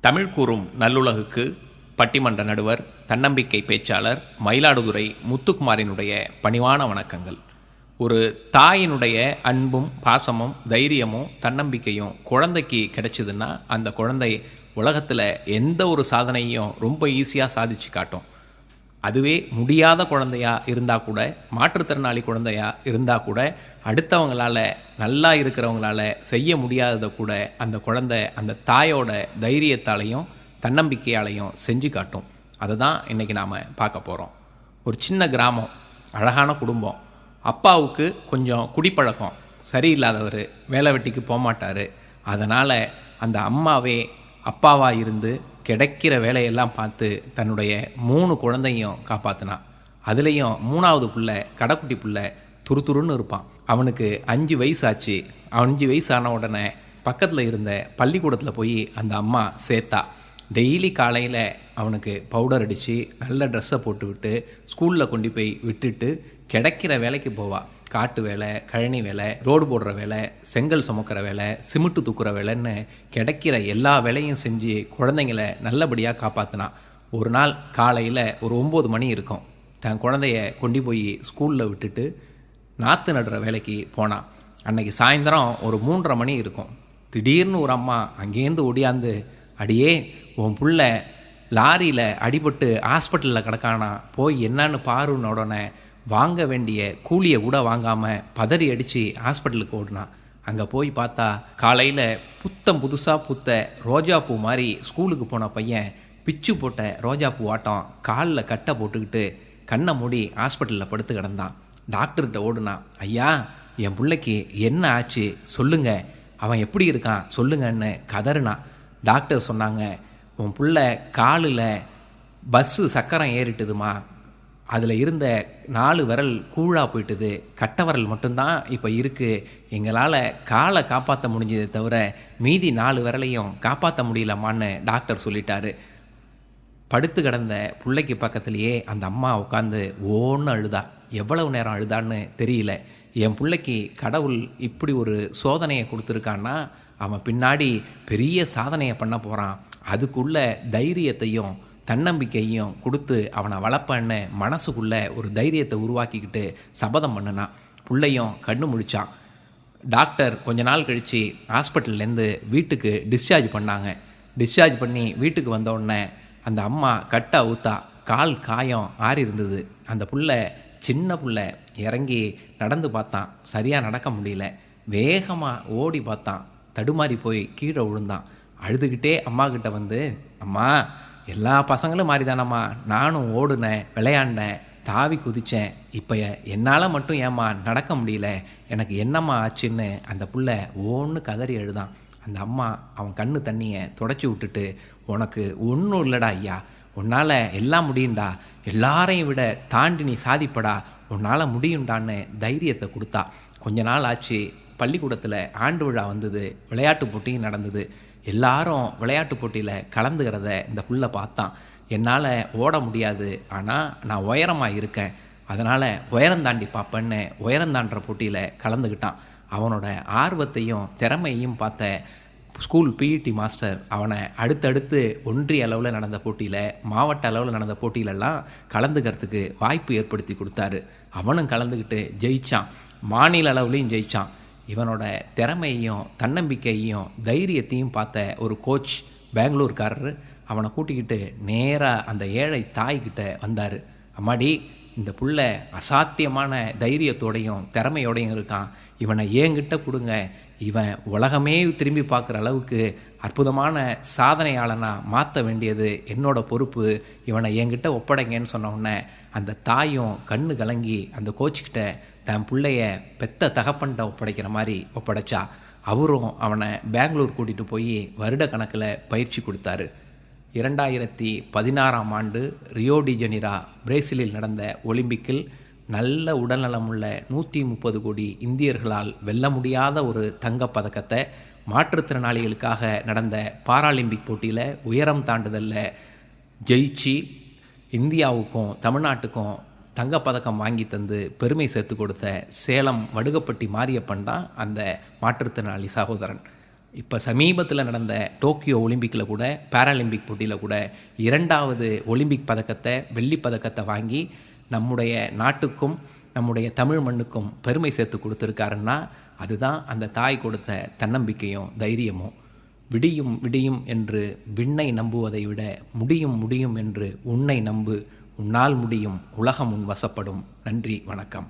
தமிழ் கூறும் நல்லுலகுக்கு பட்டிமன்ற நடுவர், தன்னம்பிக்கை பேச்சாளர் மயிலாடுதுறை முத்துக்குமாரினுடைய பணிவான வணக்கங்கள். ஒரு தாயினுடைய அன்பும் பாசமும் தைரியமும் தன்னம்பிக்கையும் குழந்தைக்கு கிடைச்சிதுன்னா அந்த குழந்தை உலகத்தில் எந்த ஒரு சாதனையும் ரொம்ப ஈஸியாக சாதிச்சு காட்டும். அதுவே முடியாத குழந்தையா இருந்தால் கூட, மாற்றுத்திறனாளி குழந்தையா இருந்தால் கூட, அடுத்தவங்களால் நல்லா இருக்கிறவங்களால செய்ய முடியாததை கூட அந்த குழந்தை அந்த தாயோட தைரியத்தாலையும் தன்னம்பிக்கையாலையும் செஞ்சு காட்டும். அதை தான் இன்றைக்கி நாம் பார்க்க போகிறோம். ஒரு சின்ன கிராமம், அழகான குடும்பம். அப்பாவுக்கு கொஞ்சம் குடிப்பழக்கம், சரியில்லாதவர், வேலை வெட்டிக்கு போகமாட்டார். அதனால் அந்த அம்மாவே அப்பாவாக இருந்து கிடைக்கிற வேலையெல்லாம் பார்த்து தன்னுடைய 3 குழந்தையும் காப்பாற்றினான். அதுலேயும் 3வது பிள்ளை, கடைக்குட்டி பிள்ளை, துருதுருன்னு இருப்பான். அவனுக்கு 5 வயசு ஆச்சு. 5 வயசு ஆன உடனே பக்கத்தில் இருந்த பள்ளிக்கூடத்தில் போய் அந்த அம்மா சேர்த்தா. டெய்லி காலையில் அவனுக்கு பவுடர் அடித்து நல்ல ட்ரெஸ்ஸை போட்டுவிட்டு ஸ்கூலில் கொண்டு போய் விட்டுட்டு கிடைக்கிற வேலைக்கு போவா. காட்டு வேலை, கழனி வேலை, ரோடு போடுற வேலை, செங்கல் சுமக்கிற வேலை, சிமெண்ட்டு தூக்குற வேலைன்னு கிடைக்கிற எல்லா வேலையும் செஞ்சு குழந்தைங்கள நல்லபடியாக காப்பாற்றினான். ஒரு நாள் காலையில் ஒரு 9 மணி இருக்கும். தன் குழந்தைய கொண்டு போய் ஸ்கூலில் விட்டுட்டு நாற்று நடுற வேலைக்கு போனான். அன்னைக்கு சாயந்தரம் ஒரு 3:30 மணி இருக்கும். திடீர்னு ஒரு அம்மா அங்கேருந்து ஓடியாந்து, அடியே உன் புள்ள லாரியில் அடிபட்டு ஹாஸ்பிட்டலில் கிடக்கானா, போய் என்னன்னு பாருன்னு உடனே வாங்க வேண்டிய கூலியை கூட வாங்காமல் பதறி அடித்து ஹாஸ்பிட்டலுக்கு ஓடினான். அங்கே போய் பார்த்தா காலையில் புதுசாக பூத்த ரோஜாப்பூ மாதிரி ஸ்கூலுக்கு போன பையன் பிச்சு போட்ட ரோஜாப்பூ ஆட்டம் காலில் கட்டை போட்டுக்கிட்டு கண்ணை மூடி ஹாஸ்பிட்டலில் படுத்து கிடந்தான். டாக்டர்கிட்ட ஓடுனான். ஐயா, என் பிள்ளைக்கு என்ன ஆச்சு சொல்லுங்க, அவன் எப்படி இருக்கான் சொல்லுங்கன்னு கதறினான். டாக்டர் சொன்னாங்க, உன் பிள்ளை காலில் பஸ்ஸு சக்கரம் ஏறிட்டுதுமா, அதில் இருந்த 4 விரல் கூழாக போயிட்டுது, கட்டை விரல் மட்டும்தான் இப்போ இருக்குது. எங்களால் காலை காப்பாற்ற முடிஞ்சதை தவிர மீதி 4 விரலையும் காப்பாற்ற முடியலம்மான்னு டாக்டர் சொல்லிட்டாரு. படுத்து கிடந்த பிள்ளைக்கு பக்கத்துலேயே அந்த அம்மா உட்காந்து ஓன்னு அழுதா. எவ்வளவு நேரம் அழுதான்னு தெரியல. என் பிள்ளைக்கு கடவுள் இப்படி ஒரு சோதனையை கொடுத்துருக்கான்னா அவன் பின்னாடி பெரிய சாதனையை பண்ண போகிறான். அதுக்குள்ள தைரியத்தையும் தன்னம்பிக்கையும் கொடுத்து அவனை வளர்ப்பன்னு மனசுக்குள்ளே ஒரு தைரியத்தை உருவாக்கிக்கிட்டு சபதம் பண்ணினான். பிள்ளையும் கண்ணு முழிச்சான். டாக்டர் கொஞ்ச நாள் கழித்து ஹாஸ்பிட்டல்லேருந்து வீட்டுக்கு டிஸ்சார்ஜ் பண்ணாங்க. டிஸ்சார்ஜ் பண்ணி வீட்டுக்கு வந்தோடனே அந்த அம்மா கட்டை ஊத்தா. கால் காயம் ஆறி இருந்தது. அந்த புள்ள, சின்ன புள்ள, இறங்கி நடந்து பார்த்தான். சரியாக நடக்க முடியல. வேகமாக ஓடி பார்த்தான். தடுமாறி போய் கீழே விழுந்தான். அழுதுகிட்டே அம்மா கிட்ட வந்து, அம்மா, எல்லா பசங்களும் மாறிதானம்மா, நானும் ஓடுனேன், விளையாண்டேன், தாவி குதித்தேன், இப்போ என்னால் மட்டும் ஏம்மா நடக்க முடியல, எனக்கு என்னம்மா ஆச்சுன்னு அந்த புள்ள ஓன்னு கதறி எழுதான். அந்த அம்மா அவன் கண்ணு தண்ணியை தொடச்சி விட்டுட்டு, உனக்கு ஒன்றும் இல்லைடா ஐயா, உன்னால் எல்லாம் முடியும்டா, எல்லாரையும் விட தாண்டி நீ சாதிப்படா, உன்னால் முடியும்டான்னு தைரியத்தை கொடுத்தா. கொஞ்ச நாள் ஆச்சு. பள்ளிக்கூடத்தில் ஆண்டு விழா வந்தது. விளையாட்டு போட்டியும் நடந்தது. எல்லாரும் விளையாட்டு போட்டியில் கலந்துக்கிறத இந்த புள்ள பார்த்தான். என்னால் ஓட முடியாது, ஆனால் நான் உயரமாக இருக்கேன், அதனால் உயரம் தாண்டி பார்ப்பேன்னு உயரம் தாண்டுற போட்டியில் கலந்துக்கிட்டான். அவனோட ஆர்வத்தையும் திறமையையும் பார்த்த ஸ்கூல் பிஇடி மாஸ்டர் அவனை அடுத்தடுத்து ஒன்றிய அளவில் நடந்த போட்டியில், மாவட்ட அளவில் நடந்த போட்டியிலெல்லாம் கலந்துக்கிறதுக்கு வாய்ப்பு ஏற்படுத்தி கொடுத்தாரு. அவனும் கலந்துக்கிட்டு ஜெயித்தான். மாநில அளவுலேயும் ஜெயித்தான். இவனோட திறமையையும் தன்னம்பிக்கையையும் தைரியத்தையும் பார்த்த ஒரு கோச், பெங்களூர்காரர், அவனை கூட்டிக்கிட்டு நேராக அந்த ஏழை தாய்கிட்ட வந்தார். அம்மாடி, இந்த புள்ள அசாத்தியமான தைரியத்தோடையும் திறமையோடையும் இருக்கான், இவனை ஏங்கிட்ட கொடுங்க, இவன் உலகமே திரும்பி பார்க்குற அளவுக்கு அற்புதமான சாதனையாளனாக மாற்ற வேண்டியது என்னோட பொறுப்பு, இவனை என்கிட்ட ஒப்படைங்கன்னு சொன்ன உடனே அந்த தாயும் கண்ணு கலங்கி அந்த கோச்சுக்கிட்ட தன் பிள்ளைய பெத்த தகப்பன்ட்ட ஒப்படைக்கிற மாதிரி ஒப்படைச்சா. அவரும் அவனை பெங்களூர் கூட்டிகிட்டு போய் வருட கணக்கில் பயிற்சி கொடுத்தாரு. 2016ஆம் ஆண்டு ரியோ டி ஜெனிரோ பிரேசிலில் நடந்த ஒலிம்பிக்கில் நல்ல உடல்நலமுள்ள 130 கோடி இந்தியர்களால் வெல்ல முடியாத ஒரு தங்கப்பதக்கத்தை மாற்றுத்திறனாளிகளுக்காக நடந்த பாராலிம்பிக் போட்டியில் உயரம் தாண்டுதலில் ஜெயிச்சு இந்தியாவுக்கும் தமிழ்நாட்டுக்கும் தங்கப்பதக்கம் வாங்கி தந்து பெருமை சேர்த்து கொடுத்த சேலம் வடுகப்பட்டி மாரியப்பன் தான் அந்த மாற்றுத்திறனாளி சகோதரன். இப்போ சமீபத்தில் நடந்த டோக்கியோ ஒலிம்பிக்கில் கூட பாராலிம்பிக் போட்டியில் கூட 2வது ஒலிம்பிக் பதக்கத்தை வெள்ளிப் பதக்கத்தை வாங்கி நம்முடைய நாட்டுக்கும் நம்முடைய தமிழ் மண்ணுக்கும் பெருமை சேர்த்து கொடுத்துருக்காருன்னா அதுதான் அந்த தாய் கொடுத்த தன்னம்பிக்கையும் தைரியமும். விடியும் விடியும் என்று விண்ணை நம்புவதை விட முடியும் முடியும் என்று உன்னை நம்பு, உன்னால் முடியும், உலகம் உன் வசப்படும். நன்றி, வணக்கம்.